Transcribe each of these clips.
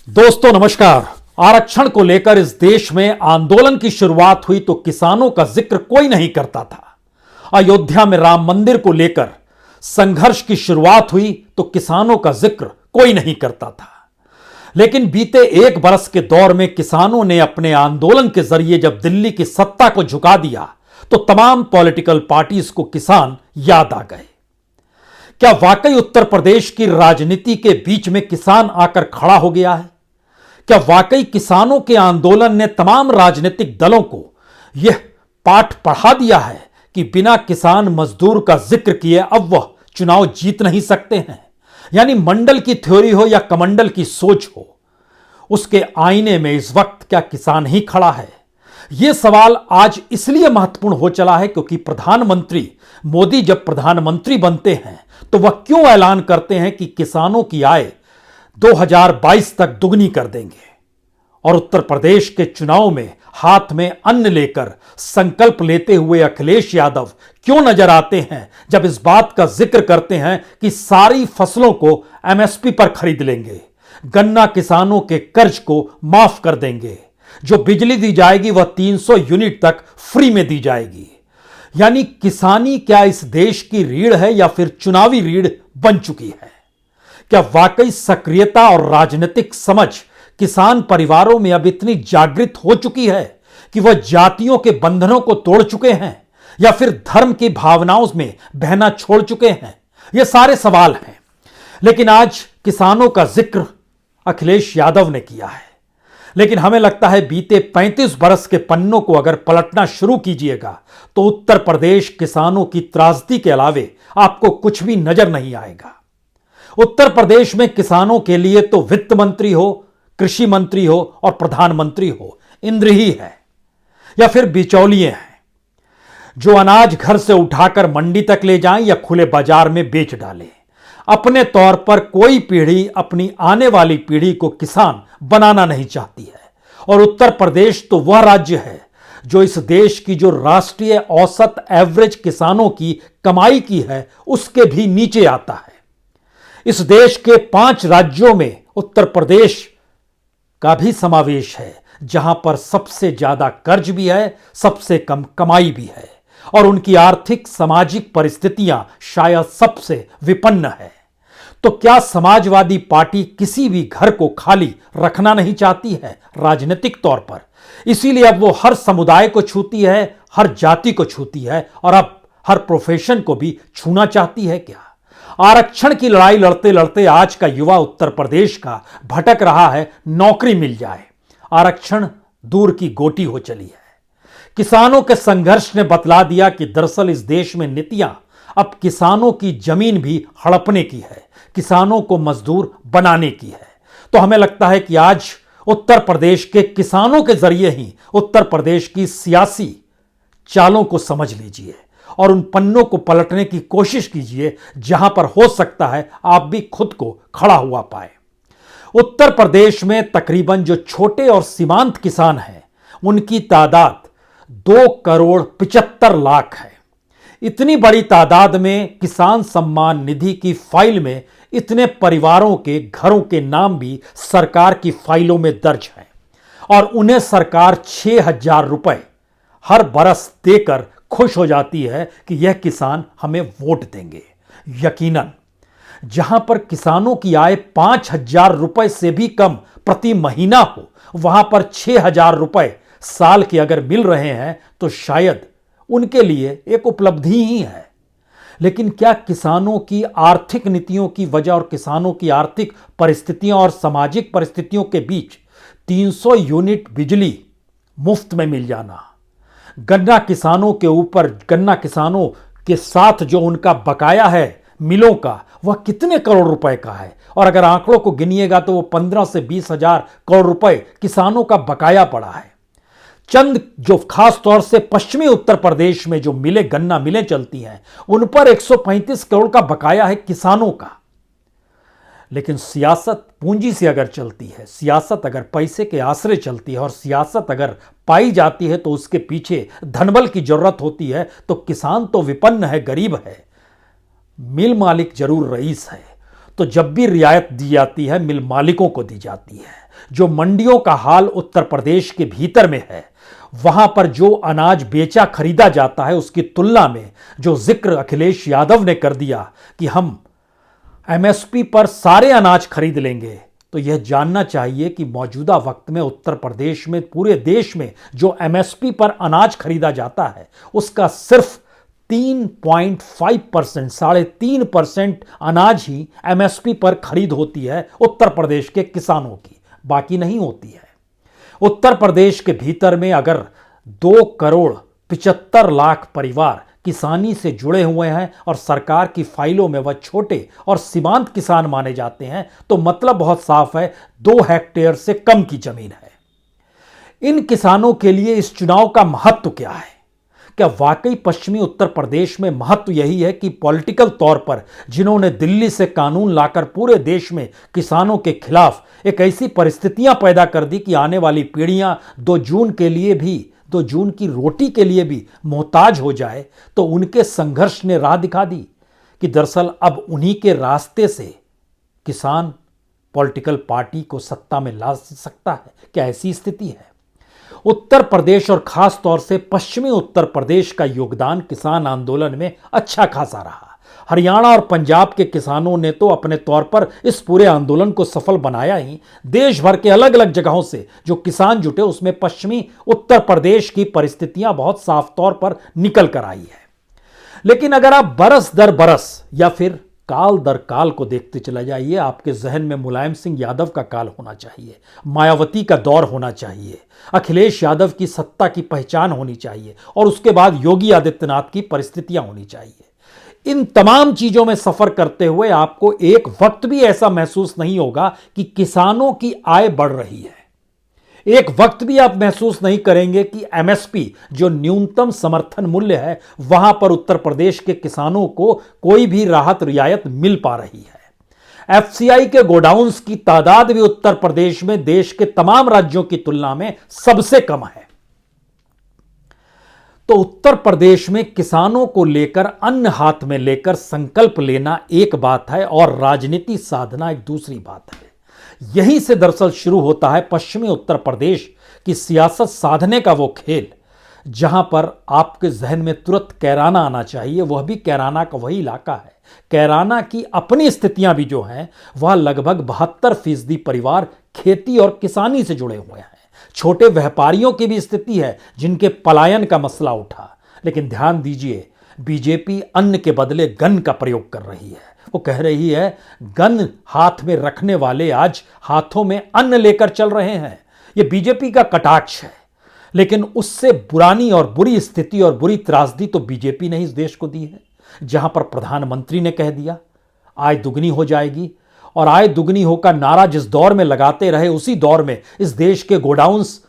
दोस्तों नमस्कार। आरक्षण को लेकर इस देश में आंदोलन की शुरुआत हुई तो किसानों का जिक्र कोई नहीं करता था। अयोध्या में राम मंदिर को लेकर संघर्ष की शुरुआत हुई तो किसानों का जिक्र कोई नहीं करता था। लेकिन बीते एक बरस के दौर में किसानों ने अपने आंदोलन के जरिए जब दिल्ली की सत्ता को झुका दिया तो तमाम पॉलिटिकल पार्टीज को किसान याद आ गए। क्या वाकई उत्तर प्रदेश की राजनीति के बीच में किसान आकर खड़ा हो गया है? क्या वाकई किसानों के आंदोलन ने तमाम राजनीतिक दलों को यह पाठ पढ़ा दिया है कि बिना किसान मजदूर का जिक्र किए अब वह चुनाव जीत नहीं सकते हैं? यानी मंडल की थ्योरी हो या कमंडल की सोच हो, उसके आईने में इस वक्त क्या किसान ही खड़ा है? यह सवाल आज इसलिए महत्वपूर्ण हो चला है क्योंकि प्रधानमंत्री मोदी जब प्रधानमंत्री बनते हैं तो वह क्यों ऐलान करते हैं कि किसानों की आय 2022 तक दुगनी कर देंगे, और उत्तर प्रदेश के चुनाव में हाथ में अन्न लेकर संकल्प लेते हुए अखिलेश यादव क्यों नजर आते हैं जब इस बात का जिक्र करते हैं कि सारी फसलों को एमएसपी पर खरीद लेंगे, गन्ना किसानों के कर्ज को माफ कर देंगे, जो बिजली दी जाएगी वह 300 यूनिट तक फ्री में दी जाएगी। यानी किसानी क्या इस देश की रीढ़ है या फिर चुनावी रीढ़ बन चुकी है? क्या वाकई सक्रियता और राजनीतिक समझ किसान परिवारों में अब इतनी जागृत हो चुकी है कि वह जातियों के बंधनों को तोड़ चुके हैं या फिर धर्म की भावनाओं में बहना छोड़ चुके हैं? ये सारे सवाल हैं। लेकिन आज किसानों का जिक्र अखिलेश यादव ने किया है, लेकिन हमें लगता है बीते 35 बरस के पन्नों को अगर पलटना शुरू कीजिएगा तो उत्तर प्रदेश किसानों की त्रासदी के अलावे आपको कुछ भी नजर नहीं आएगा। उत्तर प्रदेश में किसानों के लिए तो वित्त मंत्री हो, कृषि मंत्री हो और प्रधानमंत्री हो, इंद्र ही है या फिर बिचौलिए हैं जो अनाज घर से उठाकर मंडी तक ले जाएं या खुले बाजार में बेच डालें। अपने तौर पर कोई पीढ़ी अपनी आने वाली पीढ़ी को किसान बनाना नहीं चाहती है, और उत्तर प्रदेश तो वह राज्य है जो इस देश की जो राष्ट्रीय औसत एवरेज किसानों की कमाई की है उसके भी नीचे आता है। इस देश के 5 राज्यों में उत्तर प्रदेश का भी समावेश है जहां पर सबसे ज्यादा कर्ज भी है, सबसे कम कमाई भी है, और उनकी आर्थिक सामाजिक परिस्थितियां शायद सबसे विपन्न है। तो क्या समाजवादी पार्टी किसी भी घर को खाली रखना नहीं चाहती है राजनीतिक तौर पर? इसीलिए अब वो हर समुदाय को छूती है, हर जाति को छूती है और अब हर प्रोफेशन को भी छूना चाहती है क्या? आरक्षण की लड़ाई लड़ते लड़ते आज का युवा उत्तर प्रदेश का भटक रहा है, नौकरी मिल जाए। आरक्षण दूर की गोटी हो चली है। किसानों के संघर्ष ने बतला दिया कि दरअसल इस देश में नीतियां अब किसानों की जमीन भी हड़पने की है, किसानों को मजदूर बनाने की है। तो हमें लगता है कि आज उत्तर प्रदेश के किसानों के जरिए ही उत्तर प्रदेश की सियासी चालों को समझ लीजिए और उन पन्नों को पलटने की कोशिश कीजिए जहां पर हो सकता है आप भी खुद को खड़ा हुआ पाए। उत्तर प्रदेश में तकरीबन जो छोटे और सीमांत किसान हैं उनकी तादाद 2,75,00,000 है। इतनी बड़ी तादाद में किसान सम्मान निधि की फाइल में इतने परिवारों के घरों के नाम भी सरकार की फाइलों में दर्ज हैं, और उन्हें सरकार 6,000 रुपए हर बरस देकर खुश हो जाती है कि यह किसान हमें वोट देंगे। यकीनन जहां पर किसानों की आय 5,000 रुपए से भी कम प्रति महीना हो, वहां पर 6,000 रुपए साल के अगर मिल रहे हैं तो शायद उनके लिए एक उपलब्धि ही है। लेकिन क्या किसानों की आर्थिक नीतियों की वजह और किसानों की आर्थिक परिस्थितियों और सामाजिक परिस्थितियों के बीच 300 यूनिट बिजली मुफ्त में मिल जाना, गन्ना किसानों के ऊपर, गन्ना किसानों के साथ जो उनका बकाया है मिलों का, वह कितने करोड़ रुपए का है? और अगर आंकड़ों को गिनिएगा तो वो 15 से 20,000 करोड़ रुपए किसानों का बकाया पड़ा है। चंद जो खास तौर से पश्चिमी उत्तर प्रदेश में जो मिलें, गन्ना मिलें चलती हैं, उन पर 135 करोड़ का बकाया है किसानों का। लेकिन सियासत पूंजी से अगर चलती है, सियासत अगर पैसे के आश्रय चलती है और सियासत अगर पाई जाती है तो उसके पीछे धनबल की जरूरत होती है। तो किसान तो विपन्न है, गरीब है, मिल मालिक जरूर रईस है। तो जब भी रियायत दी जाती है मिल मालिकों को दी जाती है। जो मंडियों का हाल उत्तर प्रदेश के भीतर में है, वहां पर जो अनाज बेचा खरीदा जाता है, उसकी तुलना में जो जिक्र अखिलेश यादव ने कर दिया कि हम एमएसपी पर सारे अनाज खरीद लेंगे, तो यह जानना चाहिए कि मौजूदा वक्त में उत्तर प्रदेश में, पूरे देश में जो एमएसपी पर अनाज खरीदा जाता है, उसका सिर्फ 3.5%, 3.5% अनाज ही एमएसपी पर खरीद होती है उत्तर प्रदेश के किसानों की, बाकी नहीं होती है। उत्तर प्रदेश के भीतर में अगर 2,75,00,000 परिवार किसानी से जुड़े हुए हैं और सरकार की फाइलों में वह छोटे और सीमांत किसान माने जाते हैं, तो मतलब बहुत साफ है, 2 हेक्टेयर से कम की जमीन है। इन किसानों के लिए इस चुनाव का महत्व क्या है? क्या वाकई पश्चिमी उत्तर प्रदेश में महत्व यही है कि पॉलिटिकल तौर पर जिन्होंने दिल्ली से कानून लाकर पूरे देश में किसानों के खिलाफ एक ऐसी परिस्थितियां पैदा कर दी कि आने वाली पीढ़ियां 2 जून के लिए भी, 2 जून की रोटी के लिए भी मोहताज हो जाए, तो उनके संघर्ष ने राह दिखा दी कि दरअसल अब उन्हीं के रास्ते से किसान पॉलिटिकल पार्टी को सत्ता में ला सकता है। क्या ऐसी स्थिति है? उत्तर प्रदेश और खास तौर से पश्चिमी उत्तर प्रदेश का योगदान किसान आंदोलन में अच्छा खासा रहा। हरियाणा और पंजाब के किसानों ने तो अपने तौर पर इस पूरे आंदोलन को सफल बनाया ही। देश भर के अलग अलग जगहों से जो किसान जुटे, उसमें पश्चिमी उत्तर प्रदेश की परिस्थितियां बहुत साफ तौर पर निकल कर आई है। लेकिन अगर आप बरस दर बरस या फिर काल दर काल को देखते चला जाइए, आपके जहन में मुलायम सिंह यादव का काल होना चाहिए, मायावती का दौर होना चाहिए, अखिलेश यादव की सत्ता की पहचान होनी चाहिए और उसके बाद योगी आदित्यनाथ की परिस्थितियां होनी चाहिए। इन तमाम चीजों में सफर करते हुए आपको एक वक्त भी ऐसा महसूस नहीं होगा कि किसानों की आय बढ़ रही है। एक वक्त भी आप महसूस नहीं करेंगे कि एमएसपी, जो न्यूनतम समर्थन मूल्य है, वहां पर उत्तर प्रदेश के किसानों को कोई भी राहत रियायत मिल पा रही है। एफसीआई के गोडाउन्स की तादाद भी उत्तर प्रदेश में देश के तमाम राज्यों की तुलना में सबसे कम है। तो उत्तर प्रदेश में किसानों को लेकर, अन्न हाथ में लेकर संकल्प लेना एक बात है और राजनीति साधना एक दूसरी बात है। यहीं से दरअसल शुरू होता है पश्चिमी उत्तर प्रदेश की सियासत साधने का वो खेल, जहां पर आपके जहन में तुरंत कैराना आना चाहिए। वह भी कैराना का वही इलाका है। कैराना की अपनी स्थितियां भी जो हैं, वह लगभग 72% परिवार खेती और किसानी से जुड़े हुए हैं। छोटे व्यापारियों की भी स्थिति है जिनके पलायन का मसला उठा। लेकिन ध्यान दीजिए, बीजेपी अन्न के बदले गन का प्रयोग कर रही है। वो कह रही है गन हाथ में रखने वाले आज हाथों में अन्न लेकर चल रहे हैं। ये बीजेपी का कटाक्ष है। लेकिन उससे पुरानी और बुरी स्थिति और बुरी त्रासदी तो बीजेपी ने इस देश को दी है, जहां पर प्रधानमंत्री ने कह दिया आय दुगनी हो जाएगी, और आय दुगनी होकर नारा जिस दौर में लगाते रहे, उसी दौर में इस देश के गोडाउन्स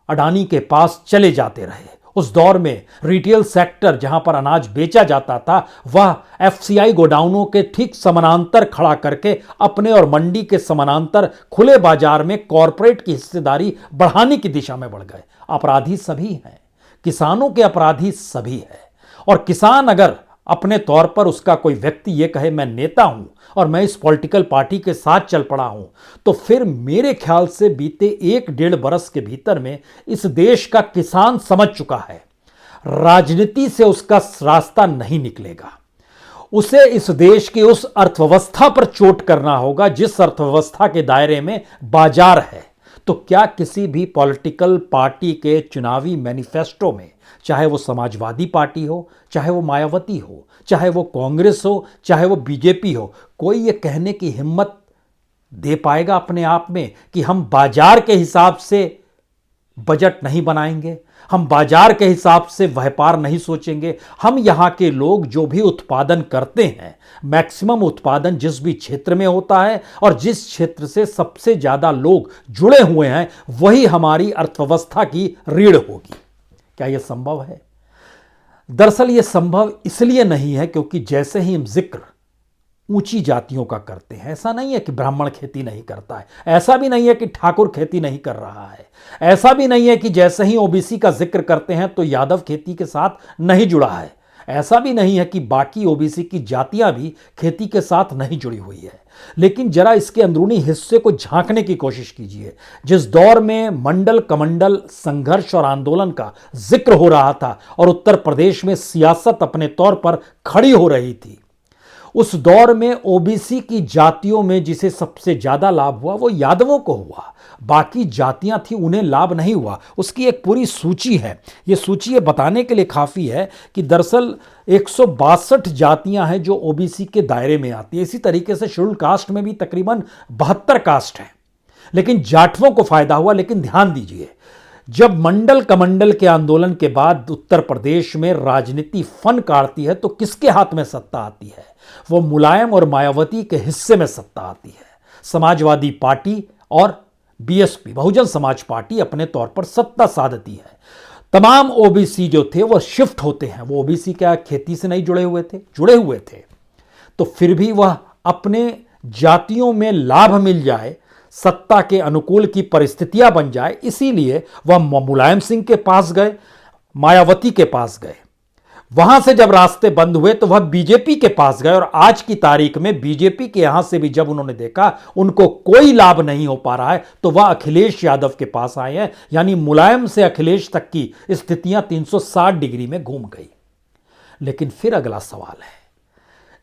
अडानी के पास चले जाते रहे। उस दौर में रिटेल सेक्टर जहां पर अनाज बेचा जाता था, वह एफसीआई गोडाउनों के ठीक समानांतर खड़ा करके अपने और मंडी के समानांतर खुले बाजार में कॉरपोरेट की हिस्सेदारी बढ़ाने की दिशा में बढ़ गए। अपराधी सभी हैं, किसानों के अपराधी सभी हैं। और किसान अगर अपने तौर पर उसका कोई व्यक्ति ये कहे मैं नेता हूं और मैं इस पॉलिटिकल पार्टी के साथ चल पड़ा हूं, तो फिर मेरे ख्याल से बीते 1-1.5 बरस के भीतर में इस देश का किसान समझ चुका है राजनीति से उसका रास्ता नहीं निकलेगा। उसे इस देश की उस अर्थव्यवस्था पर चोट करना होगा जिस अर्थव्यवस्था के दायरे में बाजार है। तो क्या किसी भी पॉलिटिकल पार्टी के चुनावी मैनिफेस्टो में, चाहे वो समाजवादी पार्टी हो, चाहे वो मायावती हो, चाहे वो कांग्रेस हो, चाहे वो बीजेपी हो, कोई ये कहने की हिम्मत दे पाएगा अपने आप में कि हम बाजार के हिसाब से बजट नहीं बनाएंगे, हम बाजार के हिसाब से व्यापार नहीं सोचेंगे, हम यहां के लोग जो भी उत्पादन करते हैं, मैक्सिमम उत्पादन जिस भी क्षेत्र में होता है और जिस क्षेत्र से सबसे ज्यादा लोग जुड़े हुए हैं, वही हमारी अर्थव्यवस्था की रीढ़ होगी। क्या यह संभव है? दरअसल यह संभव इसलिए नहीं है क्योंकि जैसे ही हम जिक्र ऊंची जातियों का करते हैं, ऐसा नहीं है कि ब्राह्मण खेती नहीं करता है, ऐसा भी नहीं है कि ठाकुर खेती नहीं कर रहा है, ऐसा भी नहीं है कि जैसे ही ओबीसी का जिक्र करते हैं तो यादव खेती के साथ नहीं जुड़ा है, ऐसा भी नहीं है कि बाकी ओबीसी की जातियां भी खेती के साथ नहीं जुड़ी हुई है, लेकिन जरा इसके अंदरूनी हिस्से को झांकने की कोशिश कीजिए। जिस दौर में मंडल कमंडल संघर्ष और आंदोलन का जिक्र हो रहा था और उत्तर प्रदेश में सियासत अपने तौर पर खड़ी हो रही थी, उस दौर में ओबीसी की जातियों में जिसे सबसे ज्यादा लाभ हुआ वो यादवों को हुआ। बाकी जातियां थी उन्हें लाभ नहीं हुआ। उसकी एक पूरी सूची है। ये सूची ये बताने के लिए काफी है कि दरअसल 162 जातियां हैं जो ओबीसी के दायरे में आती है। इसी तरीके से शेड्यूल कास्ट में भी तकरीबन 72 कास्ट हैं, लेकिन जाटवों को फायदा हुआ। लेकिन ध्यान दीजिए, जब मंडल कमंडल के आंदोलन के बाद उत्तर प्रदेश में राजनीति फन काटती है तो किसके हाथ में सत्ता आती है? वो मुलायम और मायावती के हिस्से में सत्ता आती है। समाजवादी पार्टी और बीएसपी बहुजन समाज पार्टी अपने तौर पर सत्ता साधती है। तमाम ओबीसी जो थे वो शिफ्ट होते हैं। वो ओबीसी क्या खेती से नहीं जुड़े हुए थे, तो फिर भी वह अपने जातियों में लाभ मिल जाए, सत्ता के अनुकूल की परिस्थितियां बन जाए, इसीलिए वह मुलायम सिंह के पास गए, मायावती के पास गए। वहां से जब रास्ते बंद हुए तो वह बीजेपी के पास गए, और आज की तारीख में बीजेपी के यहां से भी जब उन्होंने देखा उनको कोई लाभ नहीं हो पा रहा है तो वह अखिलेश यादव के पास आए हैं। यानी मुलायम से अखिलेश तक की स्थितियां 360 डिग्री में घूम गई। लेकिन फिर अगला सवाल है,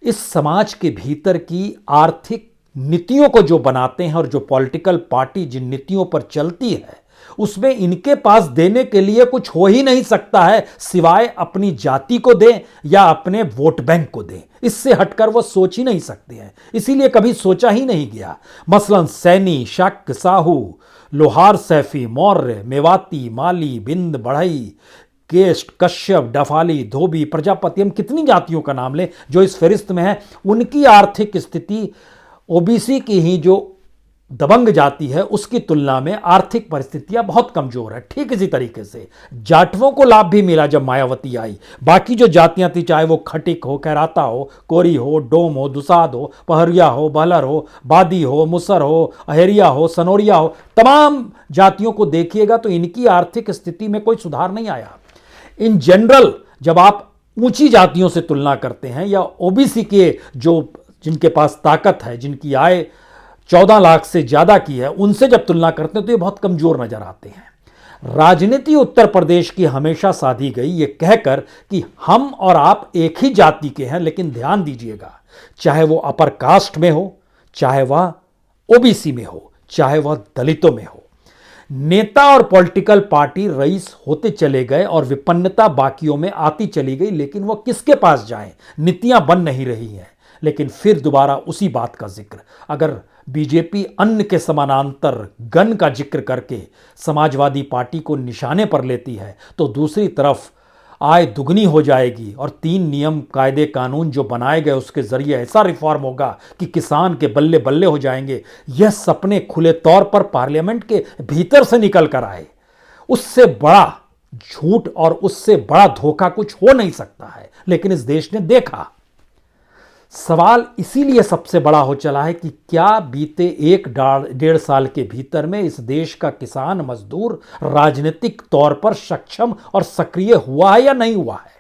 इस समाज के भीतर की आर्थिक नीतियों को जो बनाते हैं और जो पॉलिटिकल पार्टी जिन नीतियों पर चलती है, उसमें इनके पास देने के लिए कुछ हो ही नहीं सकता है सिवाय अपनी जाति को दें या अपने वोट बैंक को दें। इससे हटकर वो सोच ही नहीं सकते हैं, इसीलिए कभी सोचा ही नहीं गया। मसलन सैनी, शक, साहू, लोहार, सैफी, मौर्य, मेवाती, माली, बिंद, बढ़ई, केस्ट, कश्यप, डफाली, धोबी, प्रजापति, हम कितनी जातियों का नाम लें जो इस फहरिस्त में है, उनकी आर्थिक स्थिति ओबीसी की ही जो दबंग जाति है उसकी तुलना में आर्थिक परिस्थितियां बहुत कमजोर है। ठीक इसी तरीके से जाटवों को लाभ भी मिला जब मायावती आई। बाकी जो जातियां थी, चाहे वो खटिक हो, कैराता हो, कोरी हो, डोम हो, दुसाद हो, पहरिया हो, बहलर हो, बादी हो, मुसर हो, अहेरिया हो, सनोरिया हो, तमाम जातियों को देखिएगा तो इनकी आर्थिक स्थिति में कोई सुधार नहीं आया। इन जनरल जब आप ऊंची जातियों से तुलना करते हैं या ओबीसी के जो जिनके पास ताकत है, जिनकी आय 14 लाख से ज्यादा की है, उनसे जब तुलना करते हैं तो ये बहुत कमजोर नजर आते हैं। राजनीति उत्तर प्रदेश की हमेशा साधी गई ये कहकर कि हम और आप एक ही जाति के हैं। लेकिन ध्यान दीजिएगा, चाहे वो अपर कास्ट में हो, चाहे वह ओबीसी में हो, चाहे वह दलितों में हो, नेता और पॉलिटिकल पार्टी रईस होते चले गए और विपन्नता बाकियों में आती चली गई। लेकिन वह किसके पास जाएं? नीतियां बन नहीं रही हैं। लेकिन फिर दोबारा उसी बात का जिक्र, अगर बीजेपी अन्न के समानांतर गन का जिक्र करके समाजवादी पार्टी को निशाने पर लेती है तो दूसरी तरफ आय दुगनी हो जाएगी और 3 नियम कायदे कानून जो बनाए गए उसके जरिए ऐसा रिफॉर्म होगा कि किसान के बल्ले बल्ले हो जाएंगे। यह सपने खुले तौर पर पार्लियामेंट के भीतर से निकल कर आए। उससे बड़ा झूठ और उससे बड़ा धोखा कुछ हो नहीं सकता है। लेकिन इस देश ने देखा। सवाल इसीलिए सबसे बड़ा हो चला है कि क्या बीते 1-1.5 साल के भीतर में इस देश का किसान मजदूर राजनीतिक तौर पर सक्षम और सक्रिय हुआ है या नहीं हुआ है?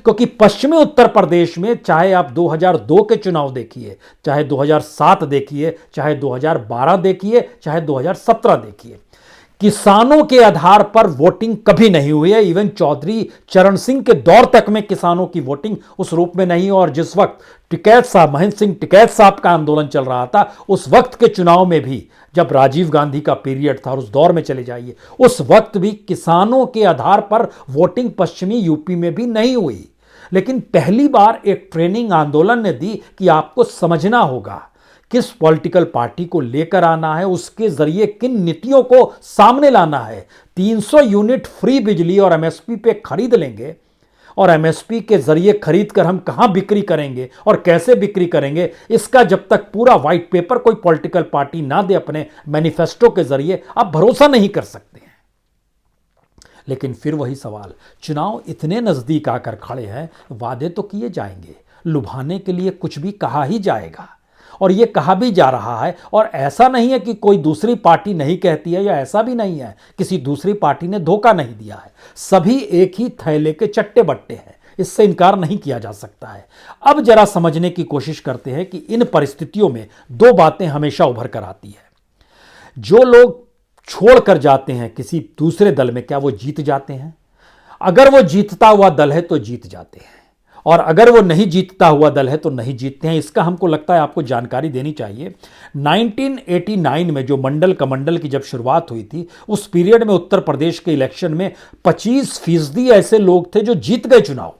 क्योंकि पश्चिमी उत्तर प्रदेश में चाहे आप 2002 के चुनाव देखिए, चाहे 2007 देखिए, चाहे 2012 देखिए, चाहे 2017 देखिए, किसानों के आधार पर वोटिंग कभी नहीं हुई है। इवन चौधरी चरण सिंह के दौर तक में किसानों की वोटिंग उस रूप में नहीं। और जिस वक्त टिकैत साहब, महेंद्र सिंह टिकैत साहब का आंदोलन चल रहा था, उस वक्त के चुनाव में भी जब राजीव गांधी का पीरियड था और उस दौर में चले जाइए, उस वक्त भी किसानों के आधार पर वोटिंग पश्चिमी यूपी में भी नहीं हुई। लेकिन पहली बार एक ट्रेनिंग आंदोलन ने दी कि आपको समझना होगा किस पॉलिटिकल पार्टी को लेकर आना है, उसके जरिए किन नीतियों को सामने लाना है। 300 यूनिट फ्री बिजली और एमएसपी पे खरीद लेंगे और एमएसपी के जरिए खरीद कर हम कहां बिक्री करेंगे और कैसे बिक्री करेंगे, इसका जब तक पूरा व्हाइट पेपर कोई पॉलिटिकल पार्टी ना दे अपने मैनिफेस्टो के जरिए, आप भरोसा नहीं कर सकते हैं। लेकिन फिर वही सवाल, चुनाव इतने नजदीक आकर खड़े हैं, वादे तो किए जाएंगे, लुभाने के लिए कुछ भी कहा ही जाएगा और यह कहा भी जा रहा है। और ऐसा नहीं है कि कोई दूसरी पार्टी नहीं कहती है, या ऐसा भी नहीं है किसी दूसरी पार्टी ने धोखा नहीं दिया है। सभी एक ही थैले के चट्टे बट्टे हैं। इससे इनकार नहीं किया जा सकता है। अब जरा समझने की कोशिश करते हैं कि इन परिस्थितियों में दो बातें हमेशा उभर कर आती है। जो लोग छोड़कर जाते हैं किसी दूसरे दल में, क्या वो जीत जाते हैं? अगर वो जीतता हुआ दल है तो जीत जाते हैं, और अगर वो नहीं जीतता हुआ दल है तो नहीं जीतते हैं। इसका हमको लगता है आपको जानकारी देनी चाहिए। 1989 में जो मंडल कमंडल की जब शुरुआत हुई थी, उस पीरियड में उत्तर प्रदेश के इलेक्शन में 25% ऐसे लोग थे जो जीत गए चुनाव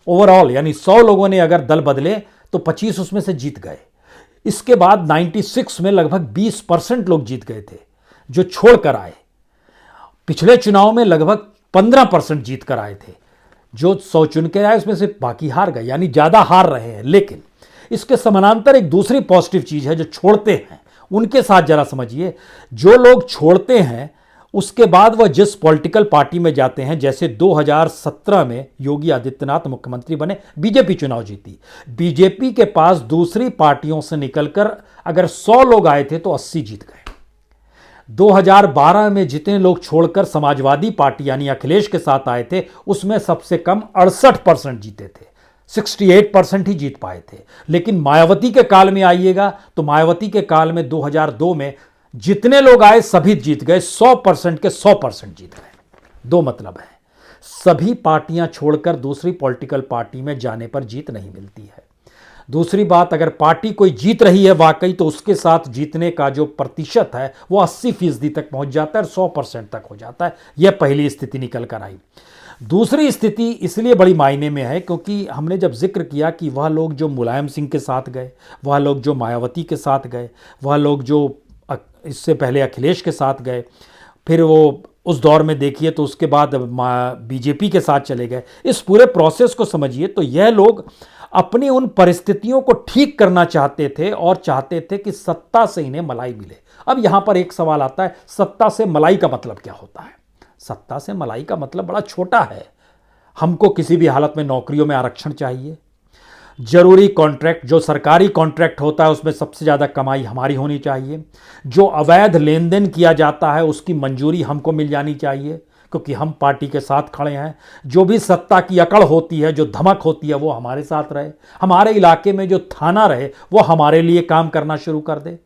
ओवरऑल, यानी 100 लोगों ने अगर दल बदले तो 25 उसमें से जीत गए। इसके बाद 96 में लगभग 20% लोग जीत गए थे जो छोड़कर आए। पिछले चुनाव में लगभग 15% जीत कर आए थे। जो 100 चुन के आए उसमें से बाकी हार गए, यानी ज्यादा हार रहे हैं। लेकिन इसके समानांतर एक दूसरी पॉजिटिव चीज है, जो छोड़ते हैं उनके साथ जरा समझिए। जो लोग छोड़ते हैं उसके बाद वह जिस पॉलिटिकल पार्टी में जाते हैं, जैसे 2017 में योगी आदित्यनाथ मुख्यमंत्री बने, बीजेपी चुनाव जीती। बीजेपी के पास दूसरी पार्टियों से निकलकर अगर 100 लोग आए थे तो 80 जीत गए। 2012 में जितने लोग छोड़कर समाजवादी पार्टी यानी अखिलेश के साथ आए थे, उसमें सबसे कम 68% जीते थे, 68% ही जीत पाए थे। लेकिन मायावती के काल में आइएगा तो मायावती के काल में 2002 में जितने लोग आए सभी जीत गए, 100% के 100% जीत गए। दो मतलब है, सभी पार्टियां छोड़कर दूसरी पॉलिटिकल पार्टी में जाने पर जीत नहीं मिलती है। दूसरी बात, अगर पार्टी कोई जीत रही है वाकई, तो उसके साथ जीतने का जो प्रतिशत है वो 80% तक पहुंच जाता है और 100% तक हो जाता है। यह पहली स्थिति निकल कर आई। दूसरी स्थिति इसलिए बड़ी मायने में है क्योंकि हमने जब जिक्र किया कि वह लोग जो मुलायम सिंह के साथ गए, वह लोग जो मायावती के साथ गए, वह लोग जो इससे पहले अखिलेश के साथ गए, फिर वो उस दौर में देखिए तो उसके बाद बीजेपी के साथ चले गए। इस पूरे प्रोसेस को समझिए तो यह लोग अपनी उन परिस्थितियों को ठीक करना चाहते थे और चाहते थे कि सत्ता से इन्हें मलाई मिले। अब यहां पर एक सवाल आता है, सत्ता से मलाई का मतलब क्या होता है? सत्ता से मलाई का मतलब बड़ा छोटा है। हमको किसी भी हालत में नौकरियों में आरक्षण चाहिए, जरूरी कॉन्ट्रैक्ट, जो सरकारी कॉन्ट्रैक्ट होता है उसमें सबसे ज़्यादा कमाई हमारी होनी चाहिए, जो अवैध लेन देन किया जाता है उसकी मंजूरी हमको मिल जानी चाहिए क्योंकि हम पार्टी के साथ खड़े हैं, जो भी सत्ता की अकड़ होती है, जो धमक होती है वो हमारे साथ रहे, हमारे इलाके में जो थाना रहे वो हमारे लिए काम करना शुरू कर दे।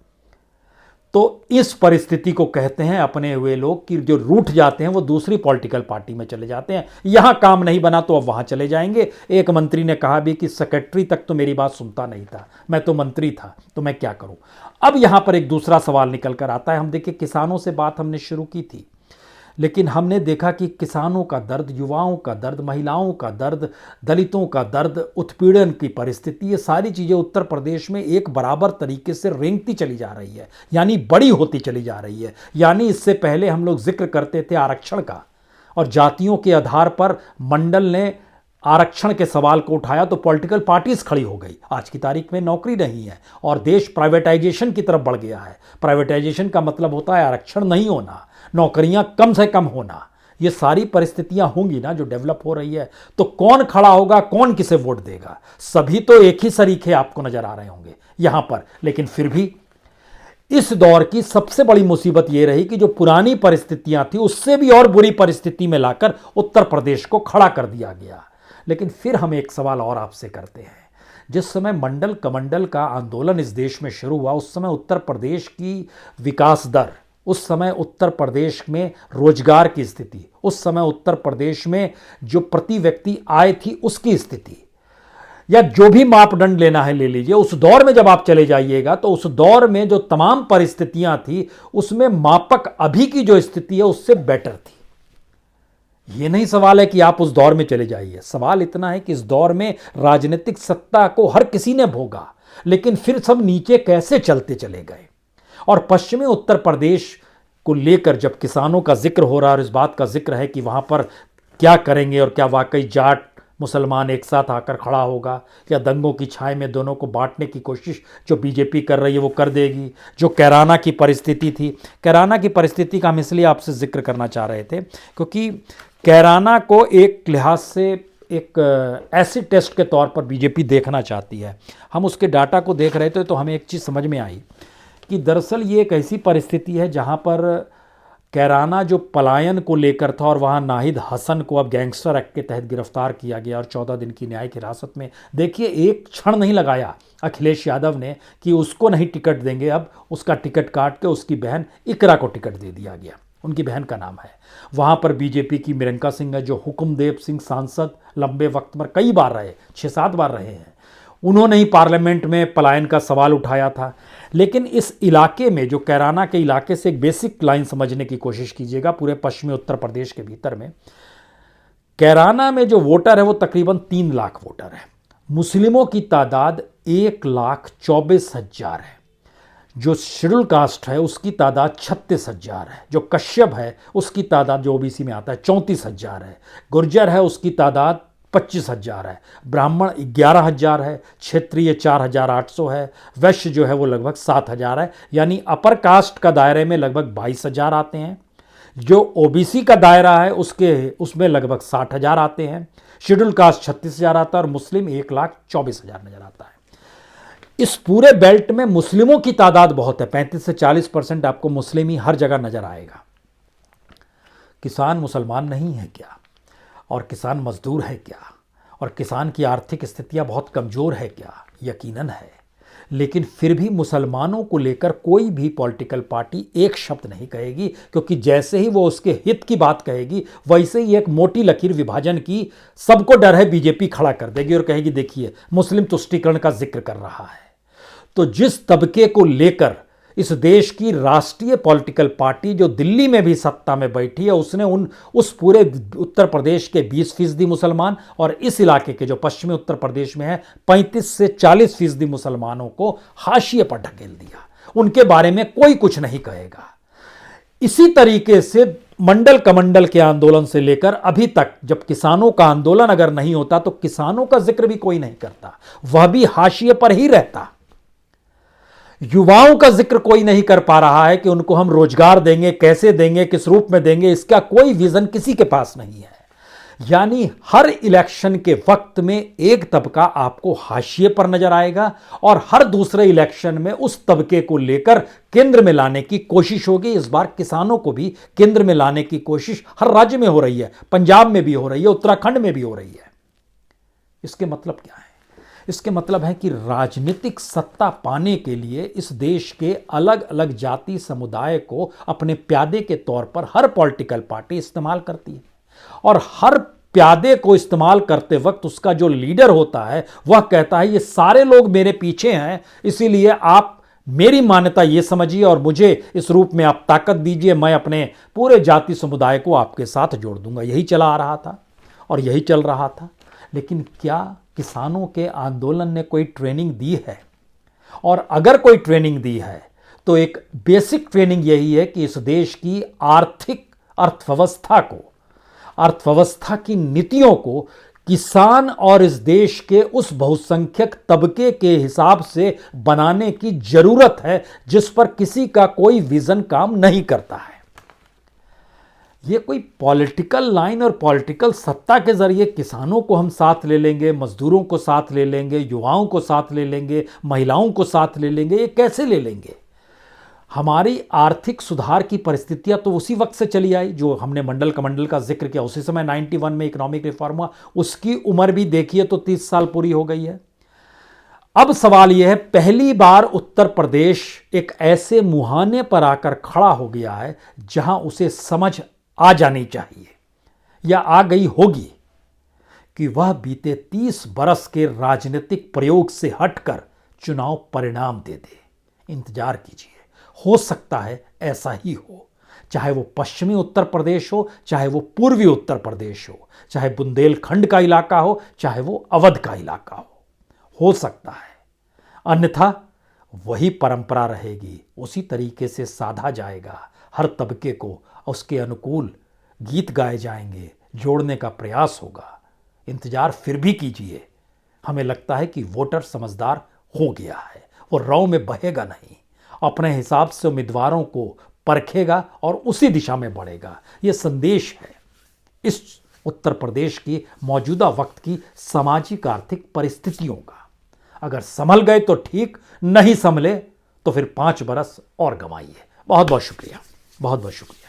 तो इस परिस्थिति को कहते हैं अपने हुए लोग कि जो रूठ जाते हैं वो दूसरी पॉलिटिकल पार्टी में चले जाते हैं। यहां काम नहीं बना तो अब वहां चले जाएंगे। एक मंत्री ने कहा भी कि सेक्रेटरी तक तो मेरी बात सुनता नहीं था, मैं तो मंत्री था, तो मैं क्या करूं। अब यहां पर एक दूसरा सवाल निकल कर आता है। हम देखिए, किसानों से बात हमने शुरू की थी, लेकिन हमने देखा कि किसानों का दर्द, युवाओं का दर्द, महिलाओं का दर्द, दलितों का दर्द, उत्पीड़न की परिस्थिति, ये सारी चीज़ें उत्तर प्रदेश में एक बराबर तरीके से रेंगती चली जा रही है, यानी बड़ी होती चली जा रही है। यानी इससे पहले हम लोग जिक्र करते थे आरक्षण का और जातियों के आधार पर मंडल ने आरक्षण के सवाल को उठाया तो पॉलिटिकल पार्टीज खड़ी हो गई। आज की तारीख में नौकरी नहीं है और देश प्राइवेटाइजेशन की तरफ बढ़ गया है। प्राइवेटाइजेशन का मतलब होता है आरक्षण नहीं होना, नौकरियां कम से कम होना। ये सारी परिस्थितियां होंगी ना जो डेवलप हो रही है, तो कौन खड़ा होगा, कौन किसे वोट देगा? सभी तो एक ही सरीखे आपको नजर आ रहे होंगे यहां पर। लेकिन फिर भी इस दौर की सबसे बड़ी मुसीबत यह रही कि जो पुरानी परिस्थितियां थी उससे भी और बुरी परिस्थिति में लाकर उत्तर प्रदेश को खड़ा कर दिया गया। लेकिन फिर हम एक सवाल और आपसे करते हैं। जिस समय मंडल कमंडल का आंदोलन इस देश में शुरू हुआ, उस समय उत्तर प्रदेश की विकास दर, उस समय उत्तर प्रदेश में रोजगार की स्थिति, उस समय उत्तर प्रदेश में जो प्रति व्यक्ति आय थी उसकी स्थिति, या जो भी मापदंड लेना है ले लीजिए, उस दौर में जब आप चले जाइएगा तो उस दौर में जो तमाम परिस्थितियां थी उसमें मापक अभी की जो स्थिति है उससे बेटर थी। यह नहीं सवाल है कि आप उस दौर में चले जाइए, सवाल इतना है कि इस दौर में राजनीतिक सत्ता को हर किसी ने भोगा, लेकिन फिर सब नीचे कैसे चलते चले गए। और पश्चिमी उत्तर प्रदेश को लेकर जब किसानों का जिक्र हो रहा है और इस बात का जिक्र है कि वहां पर क्या करेंगे और क्या वाकई जाट मुसलमान एक साथ आकर खड़ा होगा, या दंगों की छाया में दोनों को बांटने की कोशिश जो बीजेपी कर रही है वो कर देगी। जो कैराना की परिस्थिति थी, कैराना की परिस्थिति का हम इसलिए आपसे जिक्र करना चाह रहे थे क्योंकि कैराना को एक लिहाज से एक एसिड टेस्ट के तौर पर बीजेपी देखना चाहती है। हम उसके डाटा को देख रहे थे तो हमें एक चीज़ समझ में आई कि दरअसल ये एक ऐसी परिस्थिति है जहाँ पर कैराना जो पलायन को लेकर था और वहाँ नाहिद हसन को अब गैंगस्टर एक्ट के तहत गिरफ्तार किया गया और 14 दिन की न्यायिक हिरासत में। देखिए, एक क्षण नहीं लगाया अखिलेश यादव ने कि उसको नहीं टिकट देंगे, अब उसका टिकट काट के उसकी बहन इकरा को टिकट दे दिया गया, उनकी बहन का नाम है। वहाँ पर बीजेपी की मेनका सिंह है, जो हुकुमदेव सिंह सांसद लंबे वक्त पर कई बार रहे, 6-7 बार रहे हैं, उन्होंने ही पार्लियामेंट में पलायन का सवाल उठाया था। लेकिन इस इलाके में, जो कैराना के इलाके से एक बेसिक लाइन समझने की कोशिश कीजिएगा, पूरे पश्चिमी उत्तर प्रदेश के भीतर में कैराना में जो वोटर है वो तकरीबन 3 लाख वोटर है। मुस्लिमों की तादाद 1,24,000 है। जो शेड्यूल कास्ट है उसकी तादाद 36,000 है। जो कश्यप है उसकी तादाद, जो ओबीसी में आता है, 34,000 है। गुर्जर है उसकी तादाद 25,000 है। ब्राह्मण 11,000 है। क्षेत्रीय 4,800 है। वैश्य जो है वो लगभग 7,000 है। यानी अपर कास्ट का दायरे में लगभग 22,000 आते हैं। जो ओबीसी का दायरा है उसमें लगभग 60,000 आते हैं। शेड्यूल कास्ट 36,000 आता है और मुस्लिम 1,24,000 नजर आता है। इस पूरे बेल्ट में मुस्लिमों की तादाद बहुत है, 35 से 40% आपको मुस्लिम ही हर जगह नजर आएगा। किसान मुसलमान नहीं है क्या? और किसान मजदूर है क्या? और किसान की आर्थिक स्थितियां बहुत कमजोर है क्या? यकीनन है। लेकिन फिर भी मुसलमानों को लेकर कोई भी पॉलिटिकल पार्टी एक शब्द नहीं कहेगी, क्योंकि जैसे ही वो उसके हित की बात कहेगी वैसे ही एक मोटी लकीर विभाजन की सबको डर है बीजेपी खड़ा कर देगी और कहेगी देखिए मुस्लिम तुष्टीकरण का जिक्र कर रहा है। तो जिस तबके को लेकर इस देश की राष्ट्रीय पॉलिटिकल पार्टी जो दिल्ली में भी सत्ता में बैठी है, उसने उस पूरे उत्तर प्रदेश के 20% मुसलमान और इस इलाके के जो पश्चिमी उत्तर प्रदेश में है 35 से 40% मुसलमानों को हाशिए पर ढकेल दिया। उनके बारे में कोई कुछ नहीं कहेगा। इसी तरीके से मंडल कमंडल के आंदोलन से लेकर अभी तक, जब किसानों का आंदोलन अगर नहीं होता तो किसानों का जिक्र भी कोई नहीं करता, वह भी हाशिए पर ही रहता। युवाओं का जिक्र कोई नहीं कर पा रहा है कि उनको हम रोजगार देंगे, कैसे देंगे, किस रूप में देंगे, इसका कोई विजन किसी के पास नहीं है। यानी हर इलेक्शन के वक्त में एक तबका आपको हाशिए पर नजर आएगा और हर दूसरे इलेक्शन में उस तबके को लेकर केंद्र में लाने की कोशिश होगी। इस बार किसानों को भी केंद्र में लाने की कोशिश हर राज्य में हो रही है, पंजाब में भी हो रही है, उत्तराखंड में भी हो रही है। इसके मतलब क्या है? इसके मतलब है कि राजनीतिक सत्ता पाने के लिए इस देश के अलग अलग जाति समुदाय को अपने प्यादे के तौर पर हर पॉलिटिकल पार्टी इस्तेमाल करती है और हर प्यादे को इस्तेमाल करते वक्त उसका जो लीडर होता है वह कहता है ये सारे लोग मेरे पीछे हैं, इसीलिए आप मेरी मान्यता ये समझिए और मुझे इस रूप में आप ताकत दीजिए, मैं अपने पूरे जाति समुदाय को आपके साथ जोड़ दूंगा। यही चला आ रहा था और यही चल रहा था। लेकिन क्या किसानों के आंदोलन ने कोई ट्रेनिंग दी है? और अगर कोई ट्रेनिंग दी है तो एक बेसिक ट्रेनिंग यही है कि इस देश की आर्थिक अर्थव्यवस्था की नीतियों को किसान और इस देश के उस बहुसंख्यक तबके के हिसाब से बनाने की जरूरत है जिस पर किसी का कोई विजन काम नहीं करता है। ये कोई पॉलिटिकल लाइन और पॉलिटिकल सत्ता के जरिए किसानों को हम साथ ले लेंगे, मजदूरों को साथ ले लेंगे, युवाओं को साथ ले लेंगे, महिलाओं को साथ ले लेंगे, ये कैसे ले लेंगे? हमारी आर्थिक सुधार की परिस्थितियां तो उसी वक्त से चली आई जो हमने मंडल कमंडल का जिक्र किया, उसी समय 91 में इकोनॉमिक रिफॉर्म हुआ। उसकी उम्र भी देखिए तो 30 साल पूरी हो गई है। अब सवाल यह है, पहली बार उत्तर प्रदेश एक ऐसे मुहाने पर आकर खड़ा हो गया है जहां उसे समझ आ जानी चाहिए या आ गई होगी कि वह बीते 30 बरस के राजनीतिक प्रयोग से हटकर चुनाव परिणाम दे दे। इंतजार कीजिए, हो सकता है ऐसा ही हो, चाहे वो पश्चिमी उत्तर प्रदेश हो, चाहे वो पूर्वी उत्तर प्रदेश हो, चाहे बुंदेलखंड का इलाका हो, चाहे वो अवध का इलाका हो सकता है। अन्यथा वही परंपरा रहेगी, उसी तरीके से साधा जाएगा, हर तबके को उसके अनुकूल गीत गाए जाएंगे, जोड़ने का प्रयास होगा। इंतजार फिर भी कीजिए, हमें लगता है कि वोटर समझदार हो गया है, वो रौ में बहेगा नहीं, अपने हिसाब से उम्मीदवारों को परखेगा और उसी दिशा में बढ़ेगा। ये संदेश है इस उत्तर प्रदेश की मौजूदा वक्त की सामाजिक आर्थिक परिस्थितियों का। अगर संभल गए तो ठीक, नहीं संभले तो फिर 5 बरस और गंवाइए। बहुत बहुत शुक्रिया, बहुत बहुत शुक्रिया।